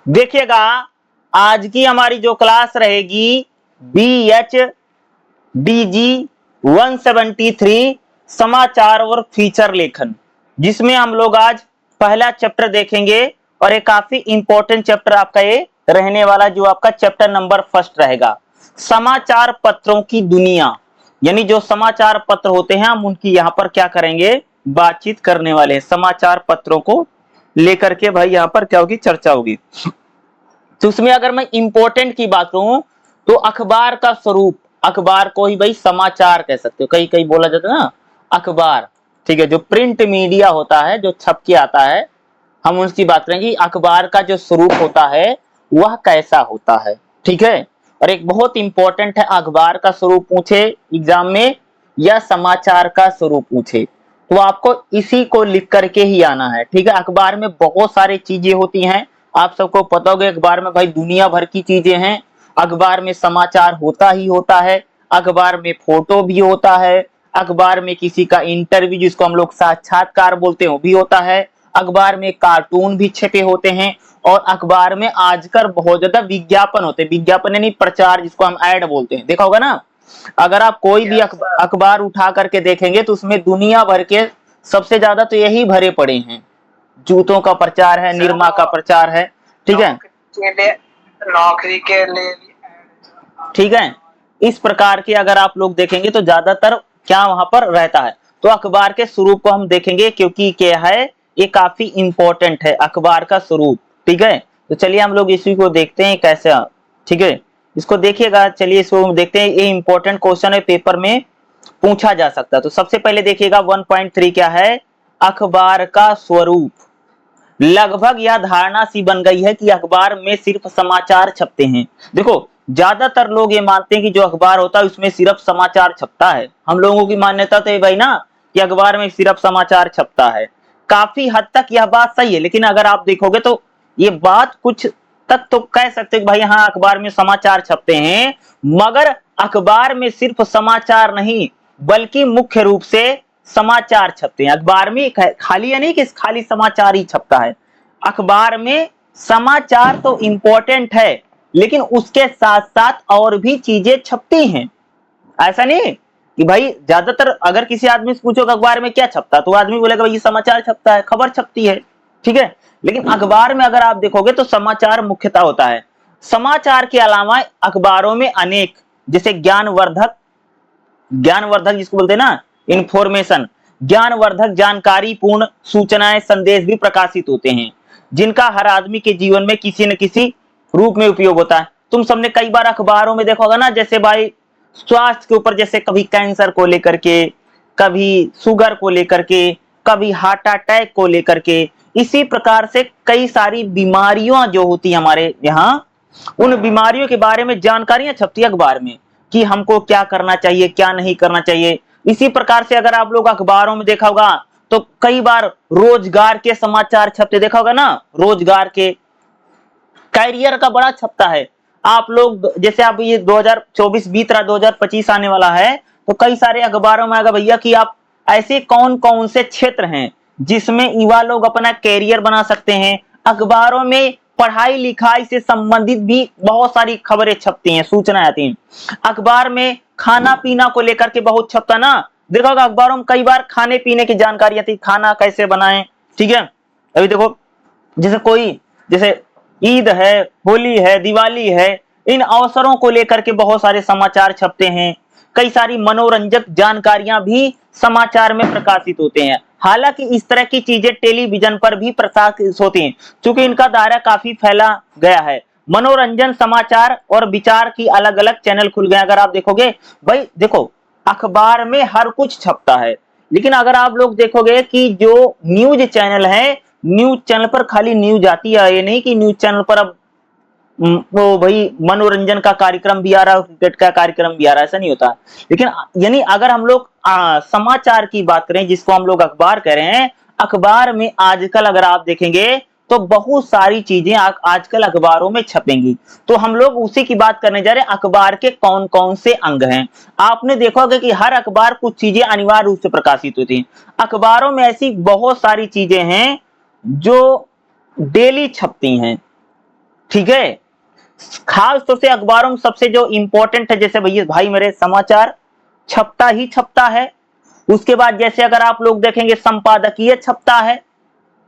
देखिएगा, आज की हमारी जो क्लास रहेगी BHDG 173 समाचार और फीचर लेखन, जिसमें हम लोग आज पहला चैप्टर देखेंगे और एक काफी इंपॉर्टेंट चैप्टर आपका ये रहने वाला, जो आपका चैप्टर नंबर फर्स्ट रहेगा, समाचार पत्रों की दुनिया। यानी जो समाचार पत्र होते हैं हम उनकी यहाँ पर क्या करेंगे, बातचीत करने वाले हैं। समाचार पत्रों को लेकर के भाई यहाँ पर क्या होगी, चर्चा होगी। तो उसमें अगर मैं इंपॉर्टेंट की बात करूं तो अखबार का स्वरूप, अखबार को ही भाई समाचार कह सकते हो, कहीं कहीं बोला जाता है ना अखबार, ठीक है। जो प्रिंट मीडिया होता है, जो छप के आता है, हम उसकी बात करेंगे। अखबार का जो स्वरूप होता है वह कैसा होता है, ठीक है। और एक बहुत इंपॉर्टेंट है, अखबार का स्वरूप पूछे एग्जाम में या समाचार का स्वरूप पूछे तो आपको इसी को लिख करके ही आना है, ठीक है। अखबार में बहुत सारी चीजें होती हैं, आप सबको पता होगा। अखबार में भाई दुनिया भर की चीजें हैं। अखबार में समाचार होता ही होता है, अखबार में फोटो भी होता है, अखबार में किसी का इंटरव्यू जिसको हम लोग साक्षात्कार बोलते हैं वो भी होता है, अखबार में कार्टून भी छपे होते हैं, और अखबार में आजकल बहुत ज्यादा विज्ञापन होते हैं। विज्ञापन यानी प्रचार, जिसको हम ऐड बोलते हैं, देखा होगा ना। अगर आप कोई भी अखबार उठा करके देखेंगे तो उसमें दुनिया भर के सबसे ज्यादा तो यही भरे पड़े हैं। जूतों का प्रचार है, निरमा का प्रचार है, ठीक है, नौकरी के लिए, ठीक है। इस प्रकार के अगर आप लोग देखेंगे तो ज्यादातर क्या वहां पर रहता है। तो अखबार के स्वरूप को हम देखेंगे, क्योंकि क्या है, ये काफी इंपॉर्टेंट है अखबार का स्वरूप, ठीक है। तो चलिए हम लोग इसी को देखते हैं कैसे, ठीक है। इसको देखिएगा, चलिए इसको देखते हैं। ये इंपॉर्टेंट क्वेश्चन है, पेपर में पूछा जा सकता है। तो सबसे पहले देखिएगा 1.3 क्या है, अखबार का स्वरूप। लगभग यह धारणा सी बन गई है कि अखबार में सिर्फ समाचार छपते हैं। देखो, ज्यादातर लोग ये मानते हैं कि जो अखबार होता है उसमें सिर्फ समाचार छपता है। हम लोगों की मान्यता तो है भाई ना कि अखबार में सिर्फ समाचार छपता है। काफी हद तक यह बात सही है, लेकिन अगर आप देखोगे तो ये बात कुछ तक तो कह सकते हैं कि भाई हाँ, अखबार में समाचार छपते हैं, मगर अखबार में सिर्फ समाचार नहीं बल्कि मुख्य रूप से समाचार छपते हैं। अखबार में खाली है नहीं कि खाली समाचार ही छपता है। अखबार में समाचार तो इंपॉर्टेंट है, लेकिन उसके साथ साथ और भी चीजें छपती हैं। ऐसा नहीं कि भाई ज्यादातर अगर किसी आदमी से पूछो अखबार में क्या छपता है तो आदमी बोलेगा भाई ये समाचार छपता है, खबर छपती है, ठीक है। लेकिन अखबार में अगर आप देखोगे तो समाचार मुख्यतः होता है। समाचार के अलावा अखबारों में अनेक, जैसे ज्ञानवर्धक जिसको बोलते हैं ना, इंफॉर्मेशन, ज्ञानवर्धक जानकारी पूर्ण सूचनाएं, संदेश भी प्रकाशित होते हैं, जिनका हर आदमी के जीवन में किसी न किसी रूप में उपयोग होता है। तुम सबने कई बार अखबारों में देखा होगा ना, जैसे भाई स्वास्थ्य के ऊपर, जैसे कभी कैंसर को लेकर के, कभी शुगर को लेकर के, कभी हार्ट अटैक को लेकर के, इसी प्रकार से कई सारी बीमारियां जो होती है हमारे यहाँ, उन बीमारियों के बारे में जानकारियां छपती है अखबार में कि हमको क्या करना चाहिए, क्या नहीं करना चाहिए। इसी प्रकार से अगर आप लोग अखबारों में देखा होगा तो कई बार रोजगार के समाचार छपते, देखा होगा ना, रोजगार के, कैरियर का बड़ा छपता है। आप लोग जैसे अब ये 2024 बीत रहा, 2025 आने वाला है, तो कई सारे अखबारों में आएगा भैया कि आप ऐसे कौन कौन से क्षेत्र हैं जिसमें युवा लोग अपना कैरियर बना सकते हैं। अखबारों में पढ़ाई लिखाई से संबंधित भी बहुत सारी खबरें छपती हैं, सूचनाएं आती हैं। अखबार में खाना पीना को लेकर के बहुत छपता ना, देखा होगा अखबारों में कई बार खाने पीने की जानकारी आती, खाना कैसे बनाएं, ठीक है। अभी देखो, जैसे ईद है, होली है, दिवाली है, इन अवसरों को लेकर के बहुत सारे समाचार छपते हैं। कई सारी मनोरंजक जानकारियां भी समाचार में प्रकाशित होते हैं। हालांकि इस तरह की चीजें टेलीविजन पर भी प्रसारित होती हैं, क्योंकि इनका दायरा काफी फैला गया है। मनोरंजन, समाचार और विचार की अलग अलग चैनल खुल गए। अगर आप देखोगे भाई, देखो अखबार में हर कुछ छपता है, लेकिन अगर आप लोग देखोगे कि जो न्यूज चैनल है, न्यूज चैनल पर खाली न्यूज आती है, ये नहीं कि न्यूज चैनल पर अब वो भाई मनोरंजन का कार्यक्रम भी आ रहा है, क्रिकेट का कार्यक्रम भी आ रहा है, ऐसा नहीं होता। लेकिन यानी अगर हम लोग समाचार की बात करें, जिसको हम लोग अखबार कह रहे हैं, अखबार में आजकल अगर आप देखेंगे तो बहुत सारी चीजें आजकल अखबारों में छपेंगी। तो हम लोग उसी की बात करने जा रहे हैं, अखबार के कौन कौन से अंग हैं। आपने देखा होगा कि हर अखबार कुछ चीजें अनिवार्य रूप से प्रकाशित होती हैं। अखबारों में ऐसी बहुत सारी चीजें हैं जो डेली छपती हैं, ठीक है। खास तौर से अखबारों में सबसे जो इंपॉर्टेंट है, जैसे भैया भाई मेरे समाचार छपता ही छपता है। उसके बाद जैसे अगर आप लोग देखेंगे संपादकीय छपता है,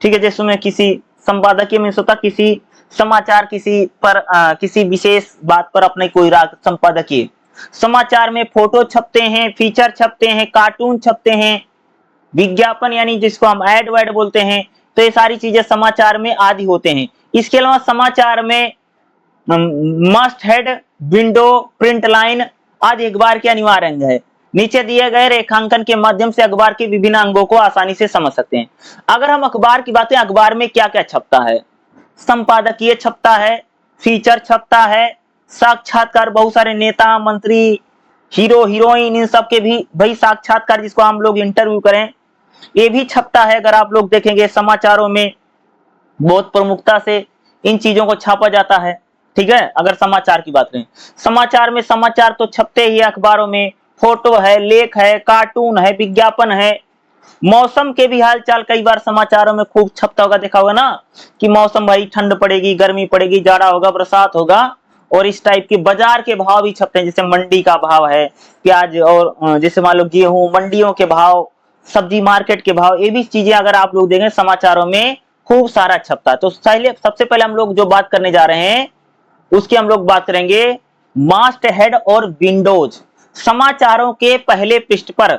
ठीक है, जैसे में किसी संपादकीय में होता किसी समाचार किसी पर किसी विशेष बात पर अपने कोई राग संपादकीय। समाचार में फोटो छपते हैं, फीचर छपते हैं, कार्टून छपते हैं, विज्ञापन यानी जिसको हम एड वर्ड बोलते हैं, तो ये सारी चीजें समाचार में आदि होते हैं। इसके अलावा समाचार में must head, window, print line आदि अखबार के अनिवार्य अंग है। नीचे दिए गए रेखांकन के माध्यम से अखबार के विभिन्न अंगों को आसानी से समझ सकते हैं। अगर हम अखबार की बातें, अखबार में क्या क्या छपता है, संपादकीय छपता है, फीचर छपता है, साक्षात्कार, बहुत सारे नेता मंत्री हीरो हीरोइन इन सब के भी भाई साक्षात्कार जिसको हम लोग इंटरव्यू करें, ये भी छपता है। अगर आप लोग देखेंगे समाचारों में बहुत प्रमुखता से इन चीजों को छापा जाता है, ठीक है। अगर समाचार की बात करें, समाचार में समाचार तो छपते ही है अखबारों में, फोटो है, लेख है, कार्टून है, विज्ञापन है। मौसम के भी हालचाल कई बार समाचारों में खूब छपता होगा, देखा होगा ना कि मौसम भाई ठंड पड़ेगी, गर्मी पड़ेगी, जाड़ा होगा, बरसात होगा, और इस टाइप के बाजार के भाव भी छपते हैं, जैसे मंडी का भाव है प्याज, और जैसे मान लो गेहूं, मंडियों के भाव, सब्जी मार्केट के भाव, ये भी चीजें अगर आप लोग देखें समाचारों में खूब सारा छपता है। तो सबसे पहले हम लोग जो बात करने जा रहे हैं उसकी हम लोग बात करेंगे मास्ट हेड और विंडोज। समाचारों के पहले पृष्ठ पर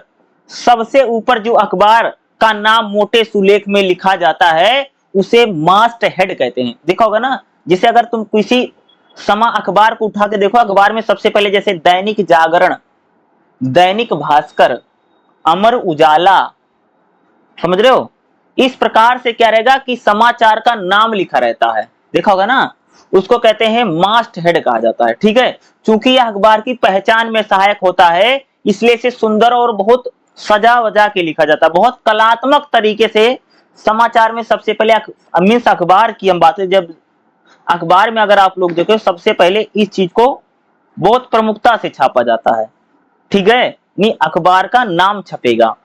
सबसे ऊपर जो अखबार का नाम मोटे सुलेख में लिखा जाता है उसे मास्ट हेड कहते हैं। देखा होगा ना, जैसे अगर तुम किसी समा अखबार को उठा के देखो, अखबार में सबसे पहले जैसे दैनिक जागरण, दैनिक भास्कर, अमर उजाला, समझ रहे हो, इस प्रकार से क्या रहेगा कि समाचार का नाम लिखा रहता है। देखा होगा ना, उसको कहते हैं मास्ट हेड कहा जाता है, ठीक है। चूंकि यह अखबार की पहचान में सहायक होता है, इसलिए इसे सुंदर और बहुत सजा वजा के लिखा जाता है, बहुत कलात्मक तरीके से समाचार में सबसे पहले मीन्स अखबार की हम बात करें, जब अखबार में अगर आप लोग देखो सबसे पहले इस चीज को बहुत प्रमुखता से छापा जाता है, ठीक है। नहीं, अखबार का नाम छपेगा।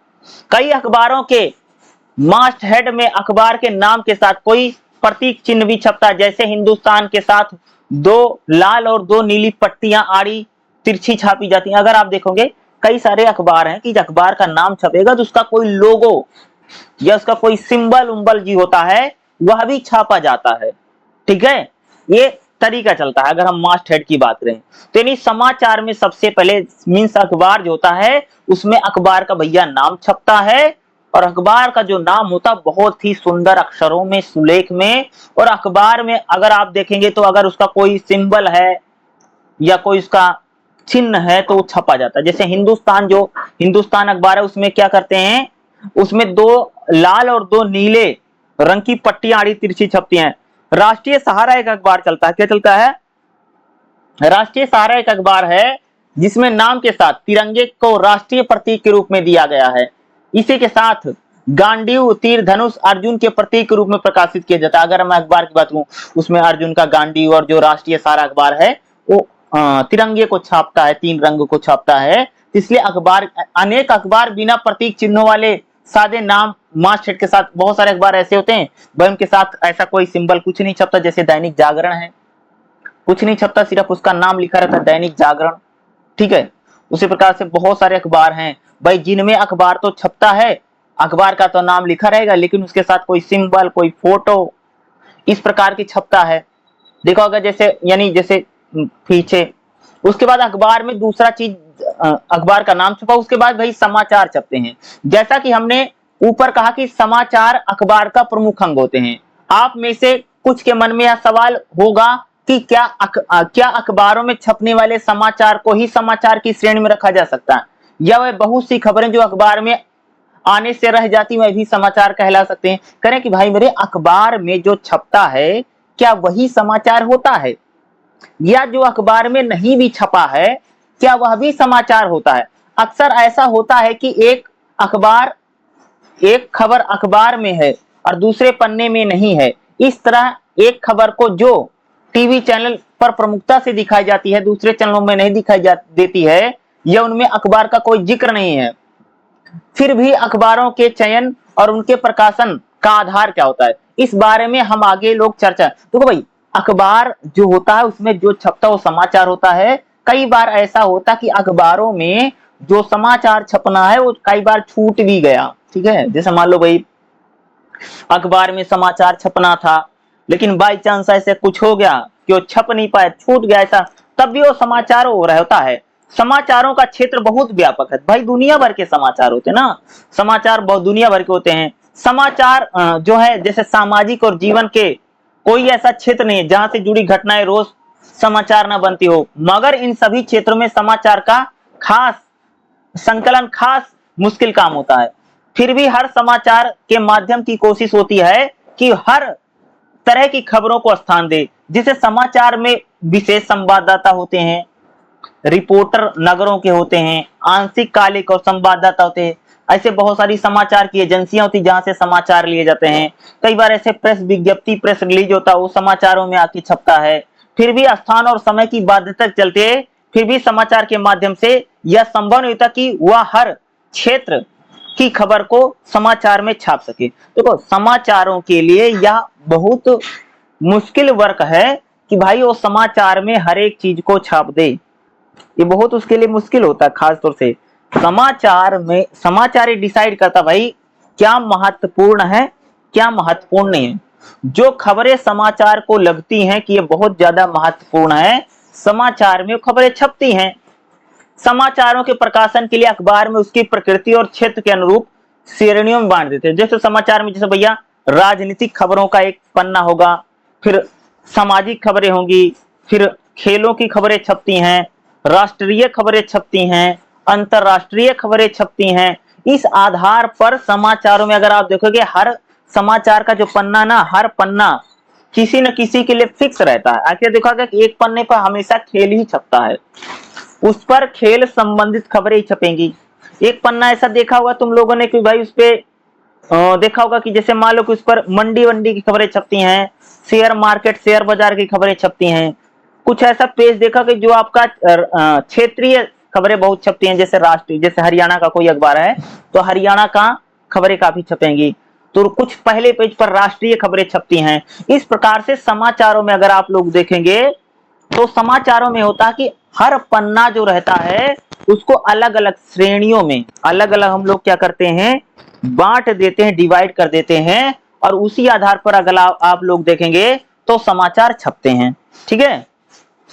कई अखबारों के मास्ट हेड में अखबार के नाम के साथ कोई प्रतीक चिन्ह भी छपता है, जैसे हिंदुस्तान के साथ 2 लाल और 2 नीली पट्टियां आड़ी तिरछी छापी जाती हैं। अगर आप देखोगे कई सारे अखबार हैं कि अखबार का नाम छपेगा तो उसका कोई लोगो या उसका कोई सिंबल उम्बल जी होता है वह भी छापा जाता है, ठीक है। ये तरीका चलता है अगर हम मास्ट हेड की बात करें तो। यानी समाचार में सबसे पहले मीन्स अखबार जो होता है उसमें अखबार का भैया नाम छपता है, और अखबार का जो नाम होता है बहुत ही सुंदर अक्षरों में, सुलेख में। और अखबार में अगर आप देखेंगे तो अगर उसका कोई सिंबल है या कोई उसका चिन्ह है तो वो छपा जाता है। जैसे हिंदुस्तान, जो हिंदुस्तान अखबार है उसमें क्या करते हैं, उसमें 2 लाल और 2 नीले रंग की पट्टियां आड़ी तिरछी छपती हैं। राष्ट्रीय सहारा एक अखबार चलता है, क्या चलता है, राष्ट्रीय सहारा एक अखबार है जिसमें नाम के साथ तिरंगे को राष्ट्रीय प्रतीक के रूप में दिया गया है। इसी के साथ गांडीव, तीर धनुष अर्जुन के प्रतीक के रूप में प्रकाशित किया जाता है। अगर मैं अखबार की बात करूं उसमें अर्जुन का गांडीव, और जो राष्ट्रीय सहारा अखबार है वो तिरंगे को छापता है, 3 रंग को छापता है। इसलिए अखबार, अनेक अखबार बिना प्रतीक चिन्हों वाले सादे नाम मास्ट हेड के साथ, बहुत सारे अखबार ऐसे होते हैं वह उनके साथ ऐसा कोई सिंबल कुछ नहीं छपता, जैसे दैनिक जागरण है, कुछ नहीं छपता, सिर्फ उसका नाम लिखा रहता है दैनिक जागरण, ठीक है। उसी प्रकार से बहुत सारे अखबार हैं भाई जिनमें अखबार तो छपता है, अखबार का तो नाम लिखा रहेगा लेकिन उसके साथ कोई सिंबल, कोई फोटो इस प्रकार की छपता है। देखो अगर जैसे यानी जैसे पीछे, उसके बाद अखबार में दूसरा चीज अखबार का नाम छपा, उसके बाद भाई समाचार छपते हैं। जैसा कि हमने ऊपर कहा कि समाचार अखबार का प्रमुख अंग होते हैं। आप में से कुछ के मन में यह सवाल होगा कि क्या अखबारों में छपने वाले समाचार को ही समाचार की श्रेणी में रखा जा सकता है, या वह बहुत सी खबरें जो अखबार में आने से रह जाती वह भी समाचार कहला सकते हैं। करें कि भाई मेरे अखबार में जो छपता है क्या वही समाचार होता है, या जो अखबार में नहीं भी छपा है क्या वह भी समाचार होता है। अक्सर ऐसा होता है कि एक खबर अखबार में है और दूसरे पन्ने में नहीं है। इस तरह एक खबर को जो टीवी चैनल पर प्रमुखता से दिखाई जाती है दूसरे चैनलों में नहीं दिखाई देती है, या उनमें अखबार का कोई जिक्र नहीं है। फिर भी अखबारों के चयन और उनके प्रकाशन का आधार क्या होता है, इस बारे में हम आगे लोग चर्चा। तो भाई अखबार जो होता है उसमें जो छपता है वो समाचार होता है। कई बार ऐसा होता कि अखबारों में जो समाचार छपना है वो कई बार छूट भी गया, ठीक है। जैसे मान लो भाई अखबार में समाचार छपना था लेकिन बाई चांस ऐसे कुछ हो गया कि वो छप नहीं पाए, छूट गया ऐसा, तब भी वो समाचार हो रहा होता है। समाचारों का क्षेत्र बहुत व्यापक है भाई, दुनिया भर के समाचार होते हैं ना, समाचार बहुत दुनिया भर के होते हैं। समाचार जो है जैसे सामाजिक और जीवन के कोई ऐसा क्षेत्र नहीं है जहां से जुड़ी घटनाएं रोज समाचार ना बनती हो, मगर इन सभी क्षेत्रों में समाचार का खास संकलन खास मुश्किल काम होता है। फिर भी हर समाचार के माध्यम की कोशिश होती है कि हर तरह की खबरों को स्थान दे। जिसे समाचार में विशेष संवाददाता होते हैं, रिपोर्टर नगरों के होते हैं, आंशिक कालिक और संवाददाता होते हैं। ऐसे बहुत सारी समाचार की एजेंसियां होती जहां से समाचार लिए जाते हैं। कई बार ऐसे प्रेस विज्ञप्ति प्रेस रिलीज होता है वो समाचारों में आके छपता है। फिर भी स्थान और समय की बाध्यता के चलते फिर भी समाचार के माध्यम से यह संभव नहीं होता कि वह हर क्षेत्र की खबर को समाचार में छाप सके। देखो समाचारों के लिए यह बहुत मुश्किल वर्क है कि भाई वो समाचार में हर एक चीज को छाप दे, ये बहुत उसके लिए मुश्किल होता है। खास तौर से समाचार में समाचार ही डिसाइड करता भाई क्या महत्वपूर्ण है क्या महत्वपूर्ण नहीं है। जो खबरें समाचार को लगती हैं कि ये बहुत ज्यादा महत्वपूर्ण है, समाचार में खबरें छपती हैं। समाचारों के प्रकाशन के लिए अखबार में उसकी प्रकृति और क्षेत्र के अनुरूप श्रेणियों में बांट देते हैं। जैसे समाचार में जैसे भैया राजनीतिक खबरों का एक पन्ना होगा, फिर सामाजिक खबरें होंगी, फिर खेलों की खबरें छपती हैं, राष्ट्रीय खबरें छपती हैं, अंतरराष्ट्रीय खबरें छपती हैं। इस आधार पर समाचारों में अगर आप देखोगे हर समाचार का जो पन्ना ना, हर पन्ना किसी न किसी के लिए फिक्स रहता है। आखिर देखा गया कि एक पन्ने पर हमेशा खेल ही छपता है, उस पर खेल संबंधित खबरें ही छपेंगी। एक पन्ना ऐसा देखा होगा तुम लोगों ने कि भाई उस पे देखा होगा कि जैसे मान लो कि उस पर मंडी वंडी की खबरें छपती हैं, शेयर मार्केट शेयर बाजार की खबरें छपती हैं। कुछ ऐसा पेज देखा कि जो आपका क्षेत्रीय खबरें बहुत छपती हैं, जैसे राष्ट्रीय, जैसे हरियाणा का कोई अखबार है तो हरियाणा का खबरें काफी छपेंगी। तो कुछ पहले पेज पर राष्ट्रीय खबरें छपती हैं। इस प्रकार से समाचारों में अगर आप लोग देखेंगे तो समाचारों में होता है कि हर पन्ना जो रहता है उसको अलग अलग श्रेणियों में अलग अलग हम लोग क्या करते हैं बांट देते हैं, डिवाइड कर देते हैं, और उसी आधार पर अगर आप लोग देखेंगे तो समाचार छपते हैं। ठीक है,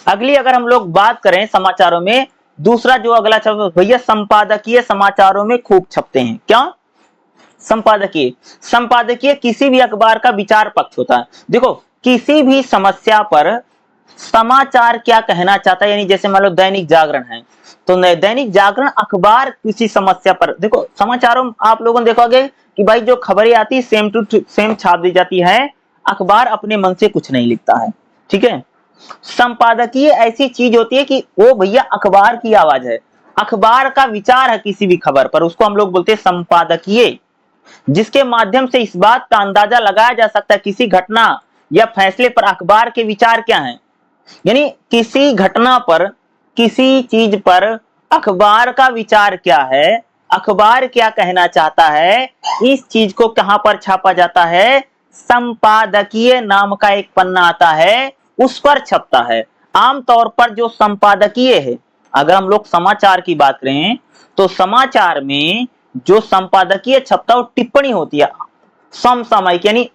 अगली अगर हम लोग बात करें समाचारों में, दूसरा जो अगला छप भैया संपादकीय समाचारों में खूब छपते हैं। क्या संपादकीय? संपादकीय किसी भी अखबार का विचार पक्ष होता है। देखो किसी भी समस्या पर समाचार क्या कहना चाहता है, यानी जैसे मान लो दैनिक जागरण है तो दैनिक जागरण अखबार किसी समस्या पर, देखो समाचारों आप लोगों ने देखोगे कि भाई जो खबरें आती है सेम टू सेम छाप दी जाती है, अखबार अपने मन से कुछ नहीं लिखता है। ठीक है, संपादकीय ऐसी चीज होती है कि वो भैया अखबार की आवाज है, अखबार का विचार है किसी भी खबर पर, उसको हम लोग बोलते हैं संपादकीय, जिसके माध्यम से इस बात का अंदाजा लगाया जा सकता है किसी घटना या फैसले पर अखबार के विचार क्या हैं। यानी किसी घटना पर किसी चीज पर अखबार का विचार क्या है, अखबार क्या कहना चाहता है, इस चीज को कहां पर छापा जाता है, संपादकीय नाम का एक पन्ना आता है उस पर छपता है। आमतौर पर जो संपादकीय है, अगर हम लोग समाचार की बात करें तो समाचार में जो संपादकीय छपता है वो टिप्पणी होती है समसामयिक, यानी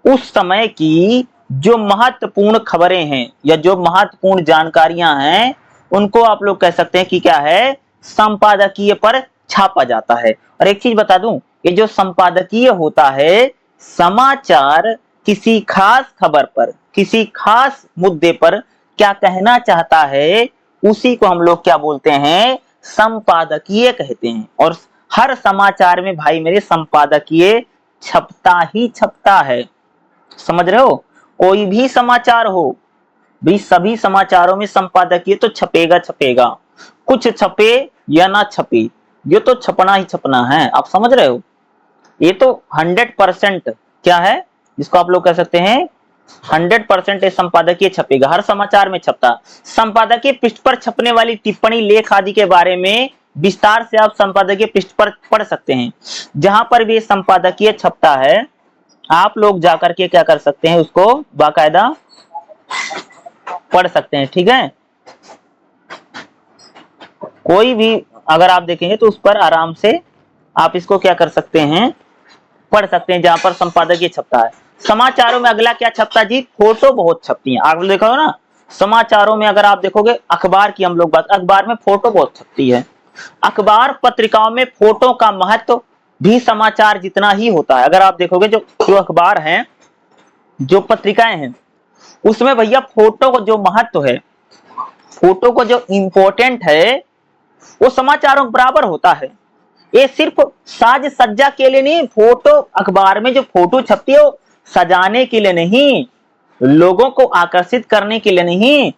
उस समय की जो महत्वपूर्ण खबरें हैं या जो महत्वपूर्ण जानकारियां हैं उनको आप लोग कह सकते हैं कि क्या है, संपादकीय पर छापा जाता है। और एक चीज बता दूं, ये जो संपादकीय होता है, समाचार किसी खास खबर पर किसी खास मुद्दे पर क्या कहना चाहता है उसी को हम लोग क्या बोलते हैं, संपादकीय कहते हैं। और हर समाचार में भाई मेरे संपादकीय छपता ही छपता है, समझ रहे हो। कोई भी समाचार हो भी, सभी समाचारों में संपादकीय तो छपेगा छपेगा, कुछ छपे या ना छपे, ये तो छपना ही छपना है। आप समझ रहे हो, ये तो 100% क्या है जिसको आप लोग कह सकते हैं 100% संपादकीय छपेगा, हर समाचार में छपता। संपादकीय पृष्ठ पर छपने वाली टिप्पणी लेख आदि के बारे में विस्तार से आप संपादकीय पृष्ठ पर पढ़ सकते हैं। जहां पर भी संपादकीय छपता है आप लोग जाकर के क्या कर सकते हैं, उसको बाकायदा पढ़ सकते हैं। ठीक है, कोई भी अगर आप देखेंगे तो उस पर आराम से आप इसको क्या कर सकते हैं, पढ़ सकते हैं, जहां पर संपादकीय छपता है। समाचारों में अगला क्या छपता है जी, फोटो बहुत छपती है। आप देखो ना, समाचारों में अगर आप देखोगे, अखबार की हम लोग बात, अखबार में फोटो बहुत छपती है। अखबार पत्रिकाओं में फोटो का महत्व भी समाचार जितना ही होता है। अगर आप देखोगे जो जो अखबार हैं, जो पत्रिकाएं हैं, उसमें भैया फोटो को जो महत्व है, फोटो को जो इंपॉर्टेंट है, वो समाचारों के बराबर होता है। ये सिर्फ साज सज्जा के लिए नहीं, फोटो अखबार में जो फोटो छपती है वो सजाने के लिए नहीं, लोगों को आकर्षित करने के लिए नहीं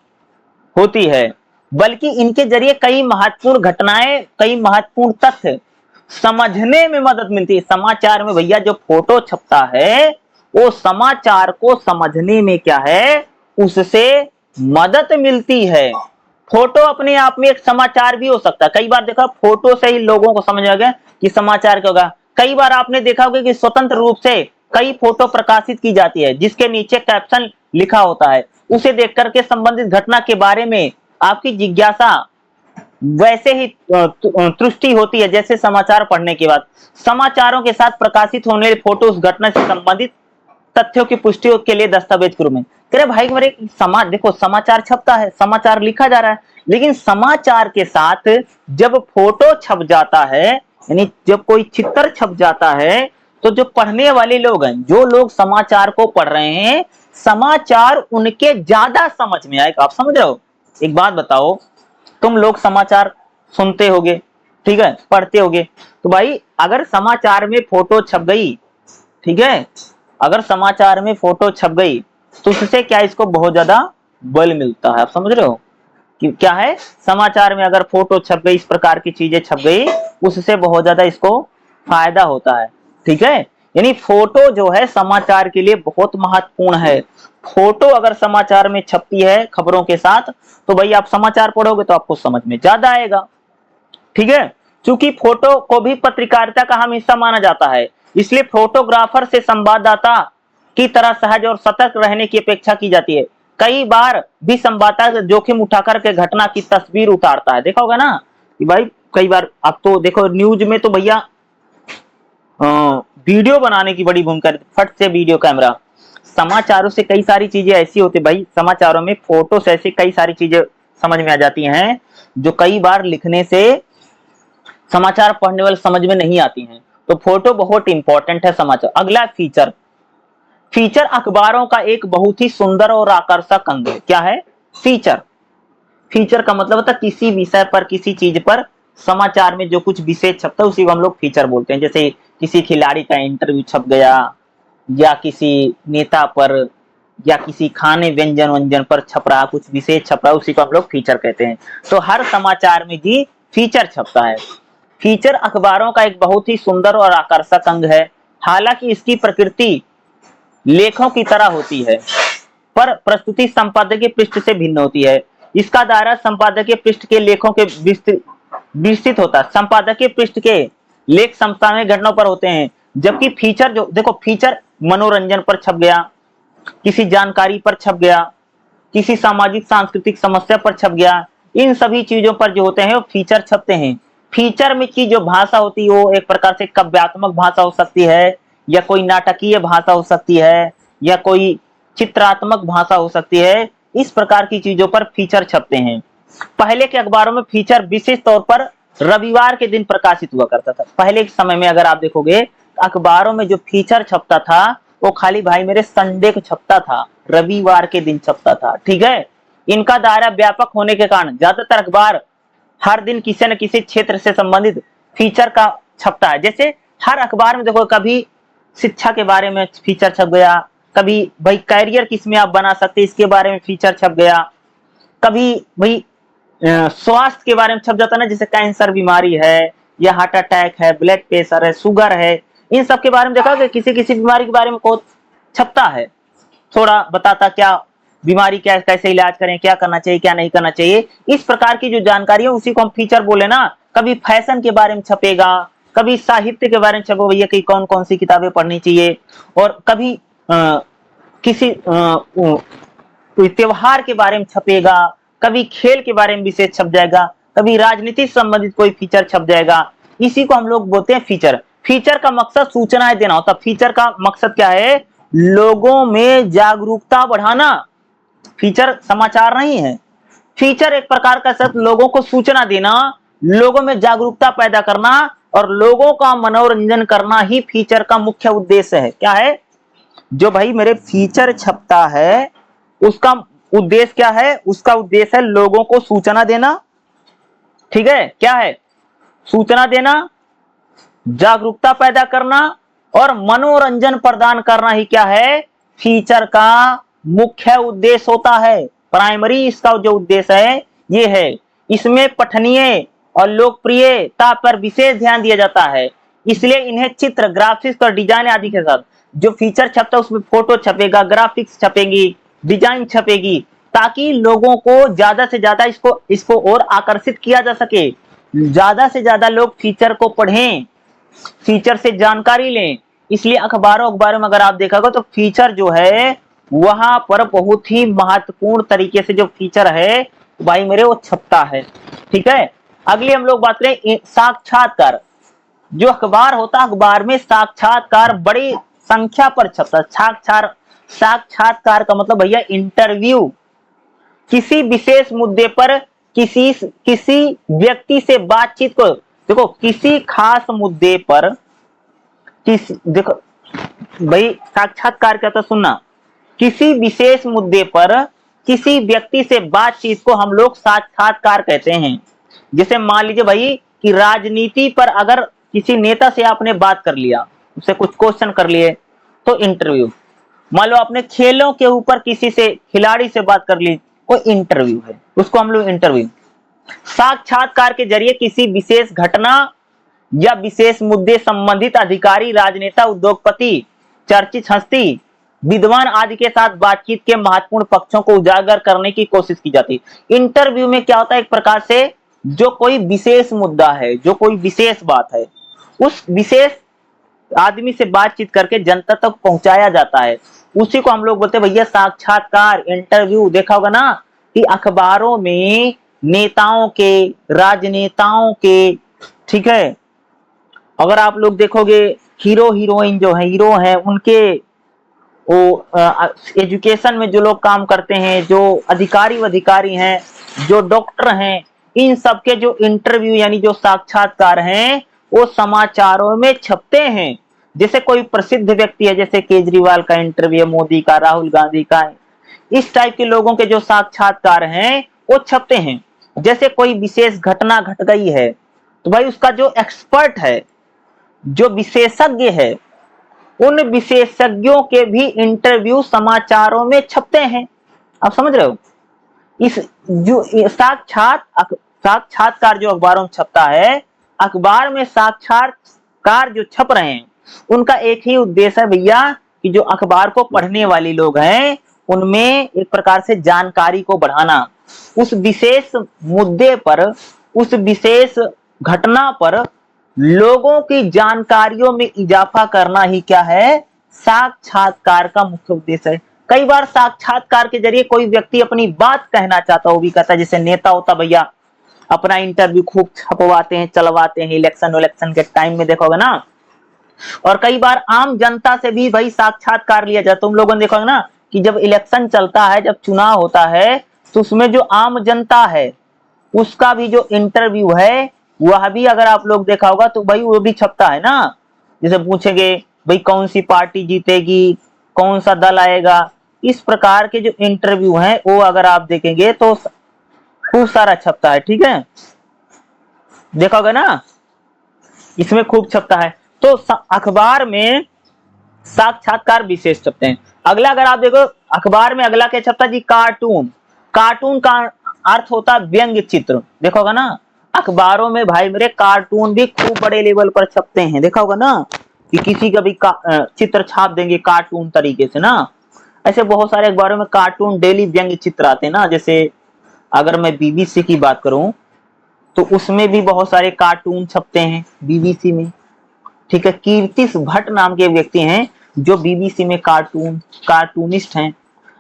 होती है, बल्कि इनके जरिए कई महत्वपूर्ण घटनाएं, कई महत्वपूर्ण तथ्य समझने में मदद मिलती है। समाचार में भैया जो फोटो छपता है वो समाचार को समझने में क्या है, उससे मदद मिलती है। फोटो अपने आप में एक समाचार भी हो सकता है। कई बार देखा, फोटो से ही लोगों को समझ आ गया कि समाचार क्या होगा। कई बार आपने देखा होगा कि स्वतंत्र रूप से कई फोटो प्रकाशित की जाती है, जिसके नीचे कैप्शन लिखा होता है। उसे देख करके संबंधित घटना के बारे में आपकी जिज्ञासा वैसे ही तुष्टि होती है, जैसे समाचार पढ़ने के बाद। समाचारों के साथ प्रकाशित होने वाली फोटो उस घटना से संबंधित तथ्यों की पुष्टि के लिए दस्तावेज के रूप में। कह रहे भाई मेरे देखो, समाचार छपता है, समाचार लिखा जा रहा है, लेकिन समाचार के साथ जब फोटो छप जाता है, यानी जब कोई चित्र छप जाता है, तो जो पढ़ने वाले लोग हैं, जो लोग समाचार को पढ़ रहे हैं, समाचार उनके ज्यादा समझ में आएगा। आप समझ रहे हो? एक बात बताओ, तुम लोग समाचार सुनते होगे, ठीक है, पढ़ते होगे, तो भाई अगर समाचार में फोटो छप गई, ठीक है, अगर समाचार में फोटो छप गई तो उससे क्या, इसको बहुत ज्यादा बल मिलता है। आप समझ रहे हो कि क्या है, समाचार में अगर फोटो छप गई, इस प्रकार की चीजें छप गई, उससे बहुत ज्यादा इसको फायदा होता है। ठीक है, यानी फोटो जो है समाचार के लिए बहुत महत्वपूर्ण है। फोटो अगर समाचार में छपती है खबरों के साथ, तो भाई आप समाचार पढ़ोगे तो आपको समझ में ज्यादा आएगा। ठीक है, क्योंकि फोटो को भी पत्रकारिता का अहम हिस्सा माना जाता है, इसलिए फोटोग्राफर से संवाददाता की तरह सहज और सतर्क रहने की अपेक्षा की जाती है। कई बार भी संवाददाता जोखिम उठाकर के घटना की तस्वीर उतारता है। देखा होगा ना कि भाई कई बार आप तो देखो न्यूज में तो भैया वीडियो बनाने की बड़ी भूमिका, फट से वीडियो कैमरा। समाचारों से कई सारी चीजें ऐसी होती है भाई, समाचारों में फोटो से ऐसी कई सारी चीजें समझ में आ जाती हैं, जो कई बार लिखने से समाचार पढ़ने वाले समझ में नहीं आती हैं। तो फोटो बहुत इंपॉर्टेंट है समाचार। अगला फीचर, फीचर अखबारों का एक बहुत ही सुंदर और आकर्षक अंग है। क्या है? फीचर। फीचर का मतलब होता है किसी विषय पर, किसी चीज पर समाचार में जो कुछ विषय छपता है उसी को हम लोग फीचर बोलते हैं। जैसे किसी खिलाड़ी का इंटरव्यू छप गया, या किसी नेता पर, या किसी खाने व्यंजन वंजन पर छप रहा, कुछ विशेष छप रहा, उसी को हम लोग फीचर कहते हैं। तो हर समाचार में जी फीचर छपता है। फीचर अखबारों का एक बहुत ही सुंदर और आकर्षक अंग है। हालांकि इसकी प्रकृति लेखों की तरह होती है, पर प्रस्तुति संपादकीय पृष्ठ से भिन्न होती है। इसका दायरा संपादकीय पृष्ठ के लेखों के विस्तृत होता है। संपादकीय पृष्ठ के लेख समसामयिक घटनाओं पर होते हैं, जबकि फीचर जो देखो, फीचर मनोरंजन पर छप गया, किसी जानकारी पर छप गया, किसी सामाजिक सांस्कृतिक समस्या पर छप गया, इन सभी चीजों पर जो होते हैं वो फीचर छपते हैं। फीचर में की जो भाषा होती है वो एक प्रकार से काव्यात्मक भाषा हो सकती है, या कोई नाटकीय भाषा हो सकती है, या कोई चित्रात्मक भाषा हो सकती है। इस प्रकार की चीजों पर फीचर छपते हैं। पहले के अखबारों में फीचर विशेष तौर पर रविवार के दिन प्रकाशित हुआ करता था। पहले के समय में अगर आप देखोगे अखबारों में जो फीचर छपता था वो खाली भाई मेरे संडे को छपता था, रविवार के दिन छपता था। ठीक है, इनका दायरा व्यापक होने के कारण ज्यादातर अखबार हर दिन किसी न किसी क्षेत्र से संबंधित फीचर का छपता है। जैसे हर अखबार में देखो, कभी शिक्षा के बारे में फीचर छप गया, कभी भाई कैरियर किसमें आप बना सकते इसके बारे में फीचर छप गया, कभी भाई स्वास्थ्य के बारे में छप जाता है ना, जैसे कैंसर बीमारी है, या हार्ट अटैक है, ब्लड प्रेशर है, शुगर है, इन सब के बारे में देखा कि किसी किसी बीमारी के बारे में को छपता है, थोड़ा बताता क्या बीमारी, क्या कैसे इलाज करें, क्या करना चाहिए, क्या नहीं करना चाहिए। इस प्रकार की जो जानकारी है उसी को हम फीचर बोले ना। कभी फैशन के बारे में छपेगा, कभी साहित्य के बारे में छपो भैया कि कौन कौन सी किताबें पढ़नी चाहिए, और कभी किसी त्योहार के बारे में छपेगा, कभी खेल के बारे में विशेष छप जाएगा, कभी राजनीति से संबंधित कोई फीचर छप जाएगा। इसी को हम लोग बोलते हैं फीचर। फीचर का मकसद सूचनाएं देना होता है। फीचर का मकसद क्या है? लोगों में जागरूकता बढ़ाना। फीचर समाचार नहीं है। फीचर एक प्रकार का शब्द लोगों को सूचना देना, लोगों में जागरूकता पैदा करना और लोगों का मनोरंजन करना ही फीचर का मुख्य उद्देश्य है। क्या है? जो भाई मेरे फीचर छपता है उसका उद्देश्य क्या है? उसका उद्देश्य है लोगों को सूचना देना। ठीक है, क्या है? सूचना देना, जागरूकता पैदा करना और मनोरंजन प्रदान करना ही क्या है? फीचर का मुख्य उद्देश्य होता है। प्राइमरी इसका जो उद्देश्य है ये है। इसमें पठनीय और लोकप्रियता पर विशेष ध्यान दिया जाता है, इसलिए इन्हें चित्र, ग्राफिक्स और डिजाइन आदि के साथ जो फीचर छपता है उसमें फोटो छपेगा, ग्राफिक्स छपेगी, डिजाइन छपेगी, ताकि लोगों को ज्यादा से ज्यादा इसको और आकर्षित किया जा सके, ज्यादा से ज्यादा लोग फीचर को पढ़ें, फीचर से जानकारी लें। इसलिए अखबारों में अगर आप देखोगे तो फीचर जो है वहां पर बहुत ही महत्वपूर्ण तरीके से जो फीचर है भाई मेरे वो छपता है। ठीक है, अगली हम लोग बात करें साक्षात्कार। जो अखबार होता है, अखबार में साक्षात्कार बड़ी संख्या पर छपता है। साक्षात्कार का मतलब भैया इंटरव्यू। किसी विशेष मुद्दे पर किसी व्यक्ति से बातचीत को, देखो किसी खास मुद्दे पर देखो भाई साक्षात्कार क्या था सुनना, किसी विशेष मुद्दे पर किसी व्यक्ति से बातचीत को हम लोग साक्षात्कार कहते हैं। जैसे मान लीजिए भाई कि राजनीति पर अगर किसी नेता से आपने बात कर लिया, उससे कुछ क्वेश्चन कर लिए तो इंटरव्यू। मान लो आपने खेलों के ऊपर किसी से खिलाड़ी से बात कर ली, वो इंटरव्यू है, उसको हम लोग इंटरव्यू। साक्षात्कार के जरिए किसी विशेष घटना या विशेष मुद्दे संबंधित अधिकारी, राजनेता, उद्योगपति, चर्चित हस्ती, विद्वान आदि के साथ बातचीत के महत्वपूर्ण पक्षों को उजागर करने की कोशिश की जाती है। इंटरव्यू में क्या होता है? एक प्रकार से जो कोई विशेष मुद्दा है, जो कोई विशेष बात है, उस विशेष आदमी से बातचीत करके जनता तक पहुंचाया जाता है, उसी को हम लोग बोलते हैं भैया साक्षात्कार, इंटरव्यू। देखा होगा ना कि अखबारों में नेताओं के, राजनेताओं के, ठीक है, अगर आप लोग देखोगे हीरो हीरोइन जो है, हीरो है उनके, वो एजुकेशन में जो लोग काम करते हैं, जो अधिकारी हैं, जो डॉक्टर हैं, इन सबके जो इंटरव्यू यानी जो साक्षात्कार हैं वो समाचारों में छपते हैं। जैसे कोई प्रसिद्ध व्यक्ति है, जैसे केजरीवाल का इंटरव्यू, मोदी का, राहुल गांधी का, इस टाइप के लोगों के जो साक्षात्कार हैं वो छपते हैं। जैसे कोई विशेष घटना घट गई है तो भाई उसका जो एक्सपर्ट है, जो विशेषज्ञ है, उन विशेषज्ञों के भी इंटरव्यू समाचारों में छपते हैं। आप समझ रहे हो? इस जो साक्षात्कार जो अखबारों में छपता है, अखबार में साक्षात्कार जो छप रहे हैं उनका एक ही उद्देश्य है भैया कि जो अखबार को पढ़ने वाले लोग हैं उनमें एक प्रकार से जानकारी को बढ़ाना, उस विशेष मुद्दे पर, उस विशेष घटना पर लोगों की जानकारियों में इजाफा करना ही क्या है? साक्षात्कार का मुख्य उद्देश्य है। कई बार साक्षात्कार के जरिए कोई व्यक्ति अपनी बात कहना चाहता, वो भी कहता है। जैसे नेता होता भैया अपना इंटरव्यू खूब छपवाते हैं, चलवाते हैं, इलेक्शन के टाइम में देखोगे ना। और कई बार आम जनता से भी भाई साक्षात्कार लिया जाता है। तुम लोगों ने देखोगे ना कि जब इलेक्शन चलता है, जब चुनाव होता है, तो उसमें जो आम जनता है उसका भी जो इंटरव्यू है वह भी अगर आप लोग देखा होगा तो भाई वो भी छपता है ना। जैसे पूछेंगे भाई कौन सी पार्टी जीतेगी, कौन सा दल आएगा, इस प्रकार के जो इंटरव्यू हैं वो अगर आप देखेंगे तो खूब सारा छपता है। ठीक है, देखोगे ना, इसमें खूब छपता है। तो अखबार में साक्षात्कार विशेष छपते हैं। अगला अगर आप देखो अखबार में अगला क्या छपता है जी? कार्टून। कार्टून का अर्थ होता है व्यंग्य चित्र। देखोगा ना अखबारों में भाई मेरे कार्टून भी खूब बड़े लेवल पर छपते हैं। देखा होगा ना कि किसी का भी चित्र छाप देंगे कार्टून तरीके से ना। ऐसे बहुत सारे अखबारों में कार्टून डेली व्यंग्य चित्र आते हैं ना। जैसे अगर मैं बीबीसी की बात करूं तो उसमें भी बहुत सारे कार्टून छपते हैं बीबीसी में। ठीक है, कीर्तिश भट्ट नाम के व्यक्ति हैं जो बीबीसी में कार्टूनिस्ट हैं।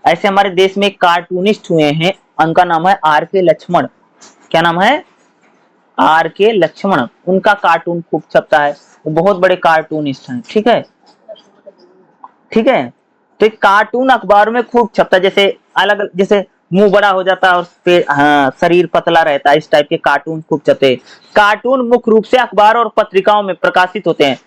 ऐसे हमारे देश में एक कार्टूनिस्ट हुए हैं, उनका नाम है R.K. लक्ष्मण। क्या नाम है? R.K. लक्ष्मण। उनका कार्टून खूब छपता है, वो बहुत बड़े कार्टूनिस्ट हैं। ठीक है, ठीक है। तो एक कार्टून अखबारों में खूब छपता है, जैसे अलग, जैसे मुंह बड़ा हो जाता है और हाँ, शरीर पतला रहता है, इस टाइप के कार्टून खूब छपते हैं। कार्टून मुख्य रूप से अखबारों और पत्रिकाओं में प्रकाशित होते हैं,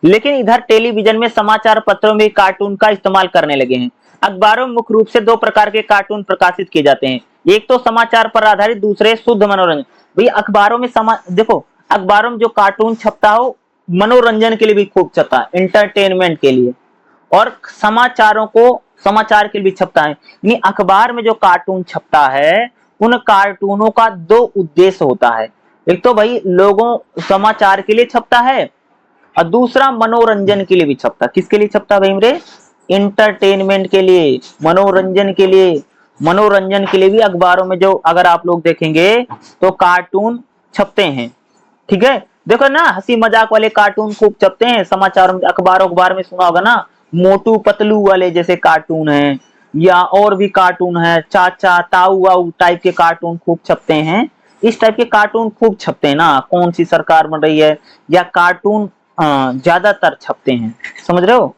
लेकिन इधर टेलीविजन में, समाचार पत्रों में कार्टून का इस्तेमाल करने लगे हैं। अखबारों में मुख्य रूप से दो प्रकार के कार्टून प्रकाशित किए जाते हैं, एक तो समाचार पर आधारित, दूसरे शुद्ध मनोरंजन। भाई अखबारों में देखो, अखबारों में जो कार्टून छपता हो मनोरंजन के लिए भी खूब छपता है, इंटरटेनमेंट के लिए, और समाचारों को, समाचार के लिए भी छपता है। यानी अखबार में जो कार्टून छपता है उन कार्टूनों का दो उद्देश्य होता है, एक तो भाई लोगों समाचार के लिए छपता है, और दूसरा मनोरंजन के लिए भी छपता। किसके लिए छपता भाई मेरे? इंटरटेनमेंट के लिए, मनोरंजन के लिए। मनोरंजन के लिए भी अखबारों में जो अगर आप लोग देखेंगे तो कार्टून छपते हैं। ठीक है, देखो ना, हंसी मजाक वाले कार्टून खूब छपते हैं समाचारों में, अखबार में सुना होगा ना, मोटू पतलू वाले जैसे कार्टून हैं, या और भी कार्टून है, चाचा ताऊ वाऊ टाइप के कार्टून खूब छपते हैं। इस टाइप के कार्टून खूब छपते हैं ना, कौन सी सरकार बन रही है, या कार्टून ज्यादातर छपते हैं, समझ रहे हो।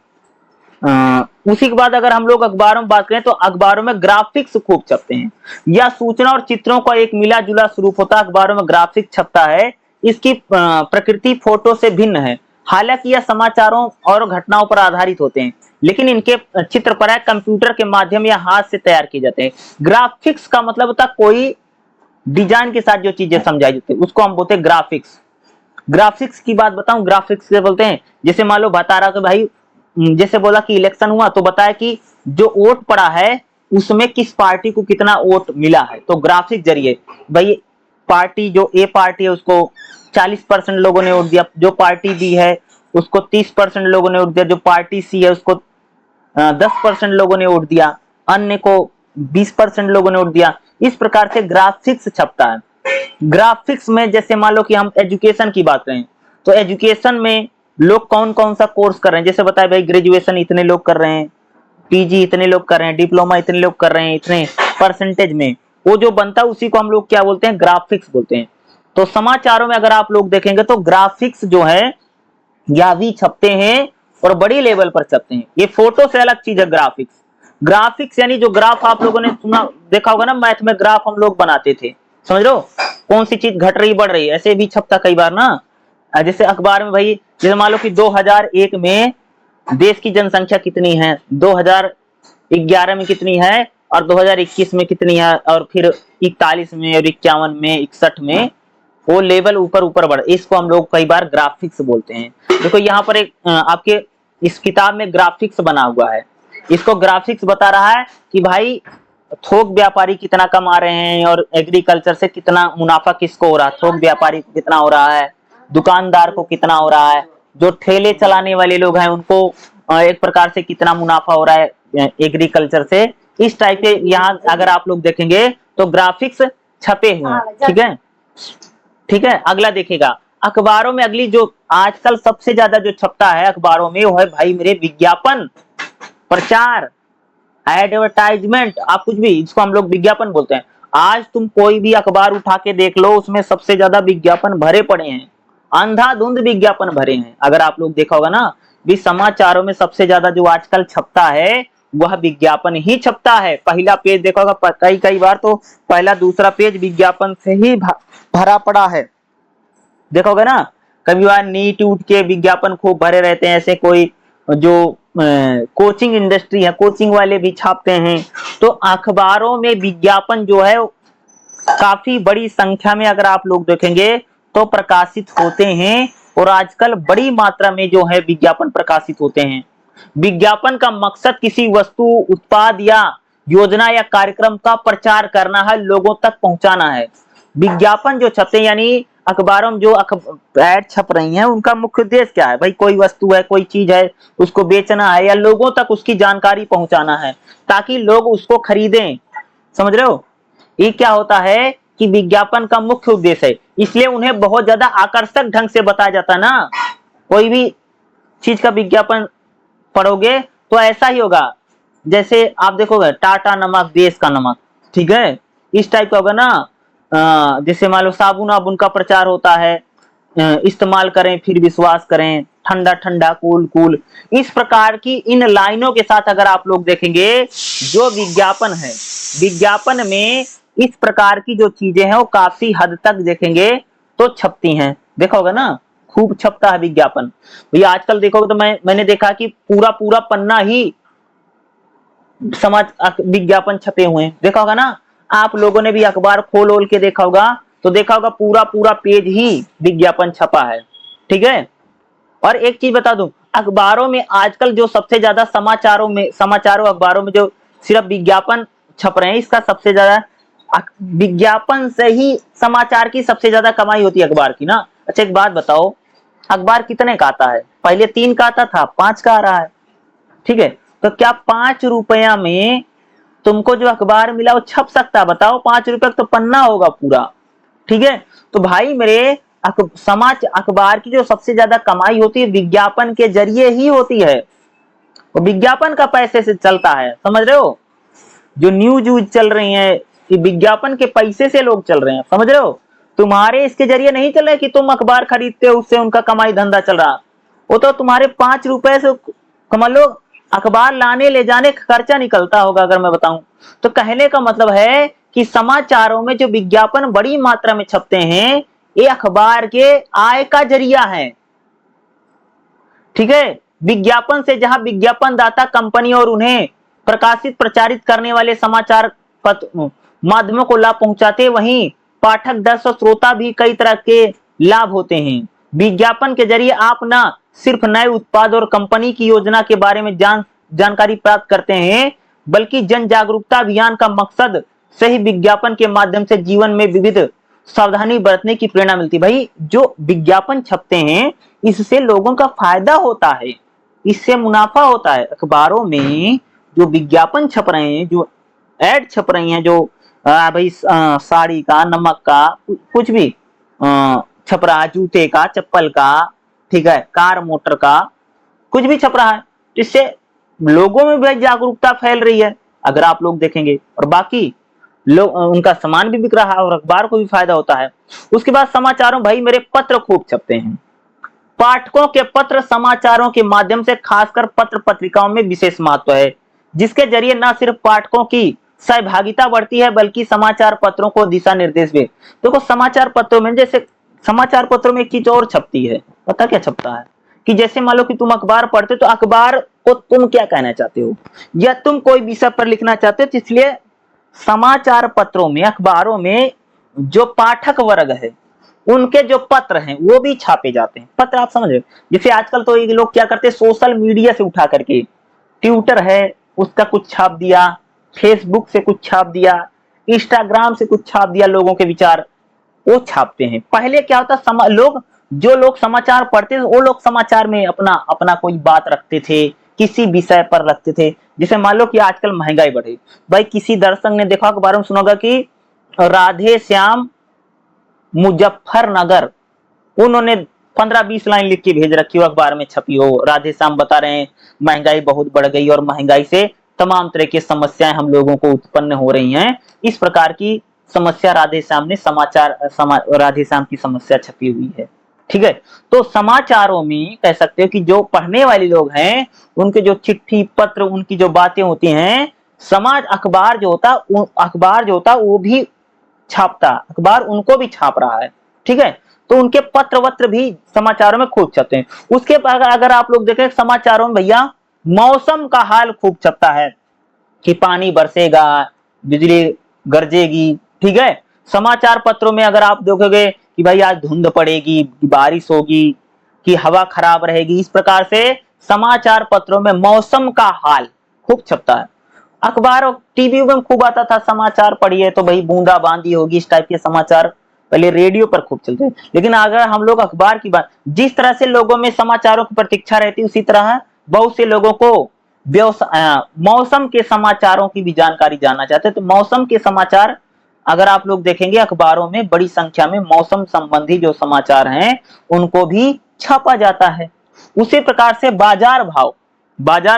उसी के बाद अगर हम लोग अखबारों में बात करें तो अखबारों में ग्राफिक्स खूब छपते हैं, या सूचना और चित्रों का एक मिला जुला स्वरूप होता है। अखबारों में ग्राफिक्स छपता है, इसकी प्रकृति फोटो से भिन्न है, हालांकि यह समाचारों और घटनाओं पर आधारित होते हैं, लेकिन इनके चित्र प्राय कंप्यूटर के माध्यम या हाथ से तैयार किए जाते हैं। ग्राफिक्स का मतलब होता है कोई डिजाइन के साथ जो चीजें समझाई जाती है उसको हम बोलते हैं ग्राफिक्स। ग्राफिक्स की बात बताऊं, ग्राफिक्स से बोलते हैं, जैसे मान लो बता रहा कि भाई, जैसे बोला कि इलेक्शन हुआ तो बताया कि जो वोट पड़ा है उसमें किस पार्टी को कितना वोट मिला है, तो ग्राफिक जरिए भाई पार्टी, जो ए पार्टी है उसको 40% लोगों ने वोट दिया, जो पार्टी बी है उसको 30% लोगों ने वोट दिया, जो पार्टी सी है उसको 10% लोगों ने वोट दिया, अन्य को 20% लोगों ने वोट दिया। इस प्रकार से ग्राफिक्स छपता है। ग्राफिक्स में जैसे मान लो कि हम एजुकेशन की बात करें तो एजुकेशन में लोग कौन कौन सा कोर्स कर रहे हैं, जैसे बताए भाई ग्रेजुएशन इतने लोग कर रहे हैं, पीजी इतने लोग कर रहे हैं, डिप्लोमा इतने लोग कर रहे हैं, इतने परसेंटेज में, वो जो बनता है उसी को हम लोग क्या बोलते हैं? ग्राफिक्स बोलते हैं। तो समाचारों में अगर आप लोग देखेंगे तो ग्राफिक्स जो है या भी छपते हैं और बड़ी लेवल पर छपते हैं, ये फोटो से अलग चीज है ग्राफिक्स। ग्राफिक्स यानी जो ग्राफ आप लोगों ने सुना देखा होगा ना, मैथ में ग्राफ हम लोग बनाते थे, समझ लो, कौन सी चीज घट रही बढ़ रही है, ऐसे भी छपता कई बार ना। जैसे अखबार में भाई, जैसे मान लो कि 2001 में देश की जनसंख्या कितनी है, 2011 में कितनी है, और 2021 में कितनी है, और फिर 41 में और 51 में 61 में, वो लेवल ऊपर ऊपर बढ़, इसको हम लोग कई बार ग्राफिक्स बोलते हैं। देखो यहाँ पर एक आपके इस किताब में ग्राफिक्स बना हुआ है, इसको ग्राफिक्स बता रहा है कि भाई थोक व्यापारी कितना कमा रहे हैं और एग्रीकल्चर से कितना मुनाफा किसको हो रहा है, थोक व्यापारी को कितना हो रहा है, दुकानदार को कितना हो रहा है, जो ठेले चलाने वाले लोग हैं उनको एक प्रकार से कितना मुनाफा हो रहा है एग्रीकल्चर से। इस टाइप के यहाँ अगर आप लोग देखेंगे तो ग्राफिक्स छपे हुए हैं। ठीक है, ठीक है। अगला देखिएगा, अखबारों में अगली जो आजकल सबसे ज्यादा जो छपता है अखबारों में वो है भाई मेरे विज्ञापन, प्रचार, एडवर्टाइजमेंट, आप कुछ भी, इसको हम लोग विज्ञापन बोलते हैं। आज तुम कोई भी अखबार उठा के देख लो उसमें सबसे ज्यादा विज्ञापन भरे पड़े हैं, अंधाधुंध विज्ञापन भरे हैं। अगर आप लोग देखा होगा ना, भी समाचारों में सबसे ज्यादा जो आजकल छपता है वह विज्ञापन ही छपता है। पहला पेज देखा होगा, कई कई बार तो पहला दूसरा पेज विज्ञापन से ही भरा पड़ा है, देखोगे ना। कभी बार नीट उठ के विज्ञापन खूब भरे रहते हैं, ऐसे कोई जो कोचिंग इंडस्ट्री है, कोचिंग वाले भी छापते हैं। तो अखबारों में विज्ञापन जो है काफी बड़ी संख्या में अगर आप लोग देखेंगे तो प्रकाशित होते हैं, और आजकल बड़ी मात्रा में जो है विज्ञापन प्रकाशित होते हैं। विज्ञापन का मकसद किसी वस्तु, उत्पाद या योजना या कार्यक्रम का प्रचार करना है, लोगों तक पहुंचाना है। विज्ञापन जो छपते हैं यानी अखबारों में जो एड छप रही हैं उनका मुख्य उद्देश्य क्या है भाई, कोई वस्तु है, कोई चीज है, उसको बेचना है या लोगों तक उसकी जानकारी पहुंचाना है ताकि लोग उसको खरीदें, समझ रहे हो। ये क्या होता है कि विज्ञापन का मुख्य उद्देश्य है, इसलिए उन्हें बहुत ज्यादा आकर्षक ढंग से बताया जाता है ना। कोई भी चीज का विज्ञापन पढ़ोगे तो ऐसा ही होगा, जैसे आप देखोगे टाटा नमक देश का नमक, ठीक है, इस टाइप का होगा ना। जैसे मान लो साबुन आबुन का प्रचार होता है, इस्तेमाल करें फिर विश्वास करें, ठंडा ठंडा कूल कूल, इस प्रकार की इन लाइनों के साथ अगर आप लोग देखेंगे जो विज्ञापन है, विज्ञापन में इस प्रकार की जो चीजें हैं वो काफी हद तक देखेंगे तो छपती हैं। देखा होगा ना, खूब छपता है विज्ञापन। भैया आजकल देखोगे तो मैंने देखा कि पूरा पूरा पन्ना ही समाज विज्ञापन छपे हुए हैं। देखा होगा ना, आप लोगों ने भी अखबार खोल ओल के देखा होगा तो देखा होगा पूरा पूरा पेज ही विज्ञापन छपा है, ठीक है। और एक चीज बता दूं, अखबारों में आजकल जो सबसे ज्यादा समाचारों अखबारों में जो सिर्फ विज्ञापन छप रहे हैं, इसका सबसे ज्यादा विज्ञापन से ही समाचार की सबसे ज्यादा कमाई होती है अखबार की ना। अच्छा एक बात बताओ, अखबार कितने का आता है? पहले 3 का आता था, 5 का आ रहा है, ठीक है। तो क्या 5 रुपया में तुमको जो अखबार मिला वो छप सकता है? बताओ, 5 रुपए का तो पन्ना होगा पूरा, ठीक है। तो भाई मेरे समाज अखबार की जो सबसे ज्यादा कमाई होती है विज्ञापन के जरिए ही होती है, वो विज्ञापन का पैसे से चलता है, समझ रहे हो। जो न्यूज चल रही है कि विज्ञापन के पैसे से लोग चल रहे हैं, समझ रहे हो। तुम्हारे इसके जरिए नहीं चल रहे कि तुम अखबार खरीदते हो उससे उनका कमाई धंधा चल रहा, वो तो तुम्हारे 5 रुपए से समझ लो अखबार लाने ले जाने का खर्चा निकलता होगा अगर मैं बताऊं। तो कहने का मतलब है कि समाचारों में जो विज्ञापन बड़ी मात्रा में छपते हैं ये अखबार के आय का जरिया है, ठीक है। विज्ञापन से जहां विज्ञापन दाता कंपनी और उन्हें प्रकाशित प्रचारित करने वाले समाचार माध्यमों को लाभ पहुंचाते, वहीं पाठक दर्शक श्रोता भी कई तरह के लाभ होते हैं। विज्ञापन के जरिए आप ना सिर्फ नए उत्पाद और कंपनी की योजना के बारे में जानकारी प्राप्त करते हैं, बल्कि जन जागरूकता अभियान का मकसद से ही विज्ञापन के माध्यम से जीवन में विविध सावधानी बरतने की प्रेरणा मिलती है। भाई जो विज्ञापन छपते हैं इससे लोगों का फायदा होता है, इससे मुनाफा होता है। अखबारों में जो विज्ञापन छप रहे हैं, जो एड छप रही हैं, जो भाई साड़ी का, नमक का, कुछ भी छप रहा है, जूते का, चप्पल का, ठीक है, कार मोटर का, कुछ भी छप रहा है, इससे लोगों में भी जागरूकता फैल रही है अगर आप लोग देखेंगे, और बाकी लोग उनका सामान भी बिक रहा है और अखबार को भी फायदा होता है। उसके बाद समाचारों भाई मेरे पत्र खूब छपते हैं। पाठकों के पत्र समाचारों के माध्यम से खासकर पत्र पत्रिकाओं में विशेष महत्व है, जिसके जरिए न सिर्फ पाठकों की सहभागिता बढ़ती है बल्कि समाचार पत्रों को दिशा निर्देश भी। देखो समाचार पत्रों में, जैसे समाचार पत्रों में एक चीज और छपती है, पता क्या छपता है कि जैसे मान लो कि तुम अखबार पढ़ते हो तो अखबार को तुम क्या कहना चाहते हो या तुम कोई विषय पर लिखना चाहते हो, तो इसलिए समाचार पत्रों में, अखबारों में जो पाठक वर्ग है उनके जो पत्र हैं वो भी छापे जाते हैं। पत्र आप समझ रहे हो, जैसे आजकल तो ये लोग क्या करते हैं सोशल मीडिया से उठा करके, ट्विटर है उसका कुछ छाप दिया, फेसबुक से कुछ छाप दिया, इंस्टाग्राम से कुछ छाप दिया, लोगों के विचार वो छापते हैं। पहले क्या होता, जो लोग समाचार पढ़ते थे वो लोग समाचार में अपना अपना कोई बात रखते थे, किसी विषय पर रखते थे। जैसे मान लो कि आजकल महंगाई बढ़ी, भाई किसी दर्शक ने देखा अखबार में सुना होगा कि राधे श्याम मुजफ्फरनगर, उन्होंने 15-20 लाइन लिख के भेज रखी हो, अखबार में छपी हो, राधे श्याम बता रहे हैं महंगाई बहुत बढ़ गई और महंगाई से तमाम तरह की समस्याएं हम लोगों को उत्पन्न हो रही हैं। इस प्रकार की समस्या राधे श्याम ने राधे श्याम की समस्या छपी हुई है, ठीक है। तो समाचारों में कह सकते हो कि जो पढ़ने वाले लोग हैं उनके जो चिट्ठी पत्र, उनकी जो बातें होती हैं, अखबार जो होता वो भी छापता, अखबार उनको भी छाप रहा है, ठीक है। तो उनके पत्र वत्र भी समाचारों में खूब छपते हैं। उसके बाद अगर आप लोग देखें समाचारों में भैया मौसम का हाल खूब छपता है कि पानी बरसेगा, बिजली गरजेगी, ठीक है। समाचार पत्रों में अगर आप देखोगे कि भाई आज धुंध पड़ेगी, बारिश होगी, कि हवा खराब रहेगी, इस प्रकार से समाचार पत्रों में मौसम का हाल खूब छपता है। अखबार और टीवी में खूब आता था समाचार पढ़िए तो भाई बूंदाबांदी होगी, इस टाइप के समाचार पहले रेडियो पर खूब चलते। लेकिन अगर हम लोग अखबार की बात, जिस तरह से लोगों में समाचारों की प्रतीक्षा रहती उसी तरह बहुत से लोगों को मौसम के समाचारों की भी जानकारी जानना चाहते हैं। तो मौसम के समाचार अगर आप लोग देखेंगे अखबारों में बड़ी संख्या में मौसम संबंधी जो समाचार हैं उनको भी छापा जाता है। उसी प्रकार से बाजार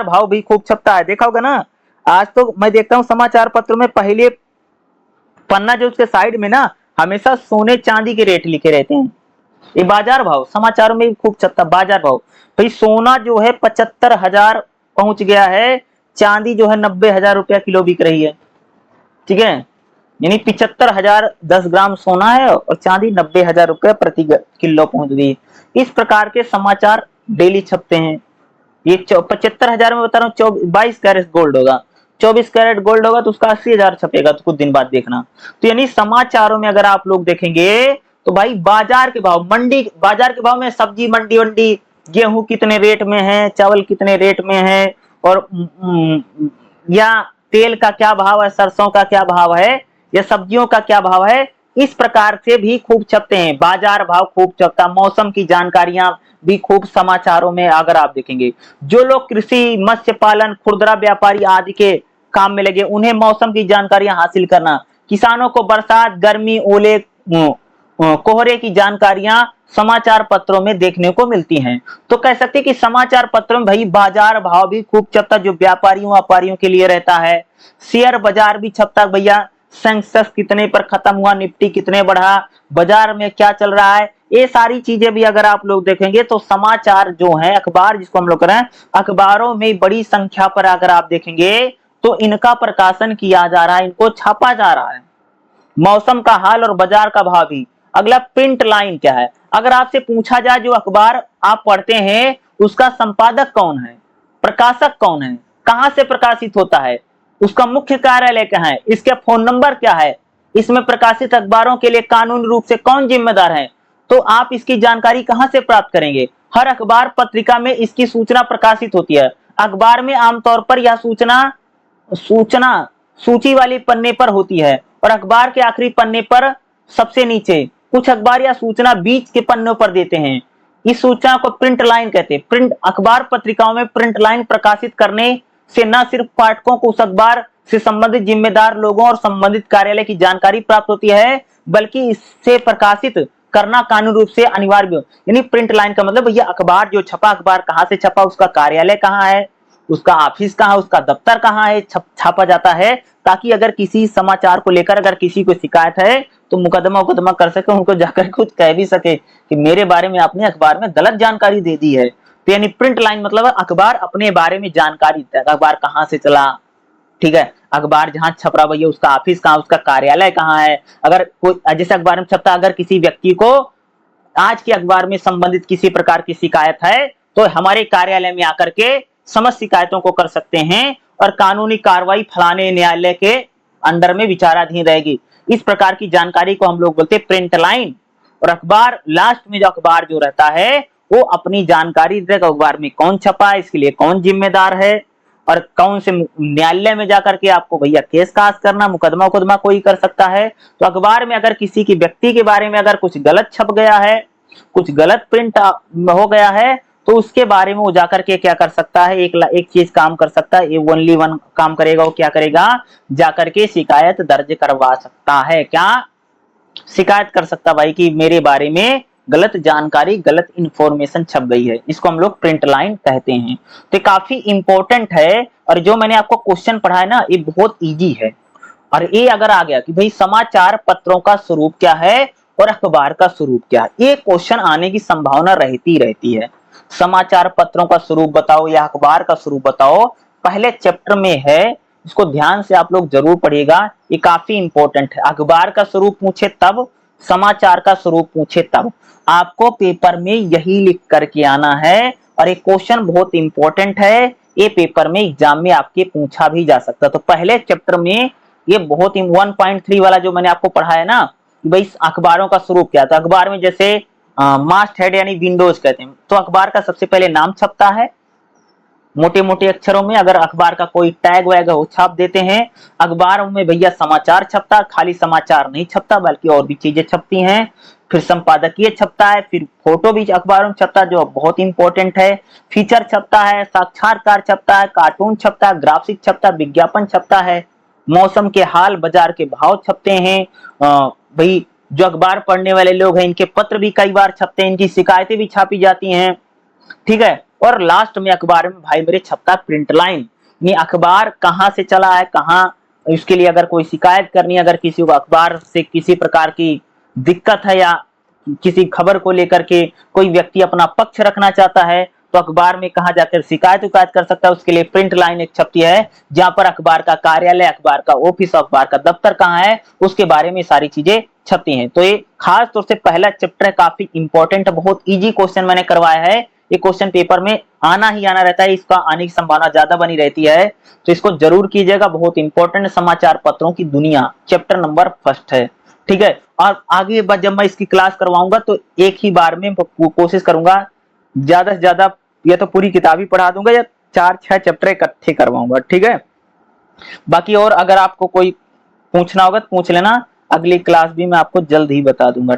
भाव भी खूब छपता है, देखा होगा ना। आज तो मैं देखता हूँ समाचार पत्रों में पहले पन्ना जो उसके साइड में ना हमेशा सोने चांदी के रेट लिखे रहते हैं। ये बाजार भाव समाचारों में भी खूब चलता, बाजार भाव। भाई सोना जो है 75,000 पहुंच गया है, चांदी जो है 90,000 रुपया किलो बिक रही है। ठीक है, यानी 75,000 10 ग्राम सोना है और चांदी 90,000 रुपये प्रति किलो पहुंच गई। इस प्रकार के समाचार डेली छपते हैं। ये 75,000 में बता रहा हूँ, 22 कैरेट गोल्ड होगा, 24 कैरेट गोल्ड होगा तो उसका 80,000 छपेगा, तो कुछ दिन बाद देखना। तो यानी समाचारों में अगर आप लोग देखेंगे तो भाई बाजार के भाव, मंडी बाजार के भाव में सब्जी मंडी वंडी, गेहूं कितने रेट में है, चावल कितने रेट में है, और या तेल का क्या भाव है, सरसों का क्या भाव है, या सब्जियों का क्या भाव है, इस प्रकार से भी खूब छपते हैं। बाजार भाव खूब छपता, मौसम की जानकारियां भी खूब समाचारों में अगर आप देखेंगे। जो लोग कृषि, मत्स्य पालन, खुदरा व्यापारी आदि के काम में लगे, उन्हें मौसम की जानकारियां हासिल करना, किसानों को बरसात, गर्मी, ओले, कोहरे की जानकारियां समाचार पत्रों में देखने को मिलती हैं। तो कह सकते हैं कि समाचार पत्रों में भाई बाजार भाव भी खूब छपता, जो व्यापारियों व्यापारियों के लिए रहता है। शेयर बाजार भी छपता भैया, सेंसेक्स कितने पर खत्म हुआ, निफ्टी कितने बढ़ा, बाजार में क्या चल रहा है, ये सारी चीजें भी अगर आप लोग देखेंगे तो समाचार जो है, अखबार जिसको हम लोग कह रहे हैं, अखबारों में बड़ी संख्या पर अगर आप देखेंगे तो इनका प्रकाशन किया जा रहा है, इनको छापा जा रहा है। मौसम का हाल और बाजार का भाव भी। अगला प्रिंट लाइन क्या है, अगर आपसे पूछा जाए जो अखबार आप पढ़ते हैं उसका संपादक कौन है, प्रकाशक कौन है, कहां से प्रकाशित होता है, उसका मुख्य कार्यालय कहाँ है, इसके फोन नंबर क्या है, इसमें प्रकाशित अखबारों के लिए कानूनी रूप से कौन जिम्मेदार है, तो आप इसकी जानकारी कहां से प्राप्त करेंगे। हर अखबार पत्रिका में इसकी सूचना प्रकाशित होती है। अखबार में आमतौर पर यह सूचना सूचना सूची वाली पन्ने पर होती है और अखबार के आखिरी पन्ने पर सबसे नीचे। कुछ अखबार या सूचना बीच के पन्नों पर देते हैं, इस सूचना को प्रिंट लाइन कहते हैं। प्रिंट अखबार पत्रिकाओं में प्रिंट लाइन प्रकाशित करने से न सिर्फ पाठकों को उस अखबार से संबंधित जिम्मेदार लोगों और संबंधित कार्यालय की जानकारी प्राप्त होती है, बल्कि इससे प्रकाशित करना कानूनी रूप से अनिवार्य। यानी प्रिंट लाइन का मतलब भैया अखबार जो छपा, अखबार कहां से छपा, उसका कार्यालय कहां है, उसका ऑफिस कहां है, उसका दफ्तर कहां है, छापा जाता है, ताकि अगर किसी समाचार को लेकर अगर किसी को शिकायत है तो मुकदमा कर सके, उनको जाकर कुछ कह भी सके कि मेरे बारे में आपने अखबार में गलत जानकारी दे दी है। तो यानी प्रिंट लाइन मतलब अखबार अपने बारे में जानकारी देता है, अखबार कहां से चला, ठीक है, अखबार जहां छप रहा भैया उसका ऑफिस कहां, उसका कार्यालय कहां है। अगर कोई जैसे अखबार में छपता, अगर किसी व्यक्ति को आज के अखबार में संबंधित किसी प्रकार की शिकायत है तो हमारे कार्यालय में आकर के समस्त शिकायतों को कर सकते हैं और कानूनी कार्रवाई फलाने न्यायालय के अंडर में विचाराधीन रहेगी। इस प्रकार की जानकारी को हम लोग बोलते हैं प्रिंट लाइन। और अखबार लास्ट में जो अखबार जो रहता है वो अपनी जानकारी देगा, अखबार में कौन छपा है, इसके लिए कौन जिम्मेदार है, और कौन से न्यायालय में जाकर के आपको भैया केस कास करना, मुकदमा कोई कर सकता है। तो अखबार में अगर किसी की व्यक्ति के बारे में अगर कुछ गलत छप गया है, कुछ गलत प्रिंट हो गया है, तो उसके बारे में वो जाकर के क्या कर सकता है, एक चीज काम कर सकता है, ये ओनली वन काम करेगा, वो क्या करेगा, जाकर के शिकायत दर्ज करवा सकता है। क्या शिकायत कर सकता भाई कि मेरे बारे में गलत जानकारी, गलत इंफॉर्मेशन छप गई है, इसको हम लोग प्रिंट लाइन कहते हैं। तो काफी इंपॉर्टेंट है, और जो मैंने आपको क्वेश्चन पढ़ा है ना ये बहुत इजी है। और ये अगर आ गया कि भाई समाचार पत्रों का स्वरूप क्या है और अखबार का स्वरूप क्या है, ये क्वेश्चन आने की संभावना रहती है। समाचार पत्रों का स्वरूप बताओ या अखबार का स्वरूप बताओ, पहले चैप्टर में है, इसको ध्यान से आप लोग जरूर पढ़िएगा, ये काफी इंपॉर्टेंट है। अखबार का स्वरूप पूछे तब, समाचार का स्वरूप पूछे तब, आपको पेपर में यही लिख करके आना है। और एक क्वेश्चन बहुत इंपॉर्टेंट है, ये पेपर में एग्जाम में आपके पूछा भी जा सकता है। तो पहले चैप्टर में ये बहुत 1.3 वाला जो मैंने आपको पढ़ा है ना कि भाई अखबारों का स्वरूप क्या था। अखबार में जैसे मास्ट हेड यानी विंडोज कहते हैं, तो अखबार का सबसे पहले नाम छपता है मोटे मोटे अक्षरों में, अगर अखबार का कोई टैग वैग वो छाप देते हैं। अखबार में भैया समाचार छपता, खाली समाचार नहीं छपता बल्कि और भी चीजें छपती हैं। फिर संपादकीय छपता है, फिर फोटो भी अखबारों में छपता है जो बहुत इंपॉर्टेंट है, फीचर छपता है, साक्षात्कार छपता है, कार्टून छपता है, ग्राफिक छपता है, विज्ञापन छपता है, मौसम के हाल, बाजार के भाव छपते हैं। भाई जो अखबार पढ़ने वाले लोग हैं इनके पत्र भी कई बार छपते हैं, इनकी शिकायतें भी छापी जाती हैं, ठीक है। और लास्ट में अखबार में भाई मेरे छपता प्रिंट लाइन। ये अखबार कहाँ से चला है, कहाँ, इसके लिए अगर कोई शिकायत करनी है, अगर किसी को अखबार से किसी प्रकार की दिक्कत है या किसी खबर को लेकर के कोई व्यक्ति अपना पक्ष रखना चाहता है तो अखबार में कहाँ जाकर शिकायत उकायत कर सकता है। उसके लिए प्रिंट लाइन एक छपती है जहां पर अखबार का कार्यालय, अखबार का ऑफिस, अखबार का दफ्तर कहाँ है उसके बारे में सारी चीजें छपती हैं। तो ये खास तौर से पहला चैप्टर काफी इंपॉर्टेंट है, बहुत इजी क्वेश्चन मैंने करवाया है। ये क्वेश्चन पेपर में आना ही आना रहता है, इसका आने की संभावना ज्यादा बनी रहती है, तो इसको जरूर कीजिएगा। बहुत इंपॉर्टेंट समाचार पत्रों की दुनिया चैप्टर नंबर 1 है, ठीक है। और आगे जब मैं इसकी क्लास करवाऊंगा तो एक ही बार में कोशिश करूंगा ज्यादा से ज्यादा, या तो पूरी किताब ही पढ़ा दूंगा या 4-6 चैप्टर इकट्ठे करवाऊंगा, ठीक है। बाकी और अगर आपको कोई पूछना होगा तो पूछ लेना, अगली क्लास भी मैं आपको जल्द ही बता दूंगा।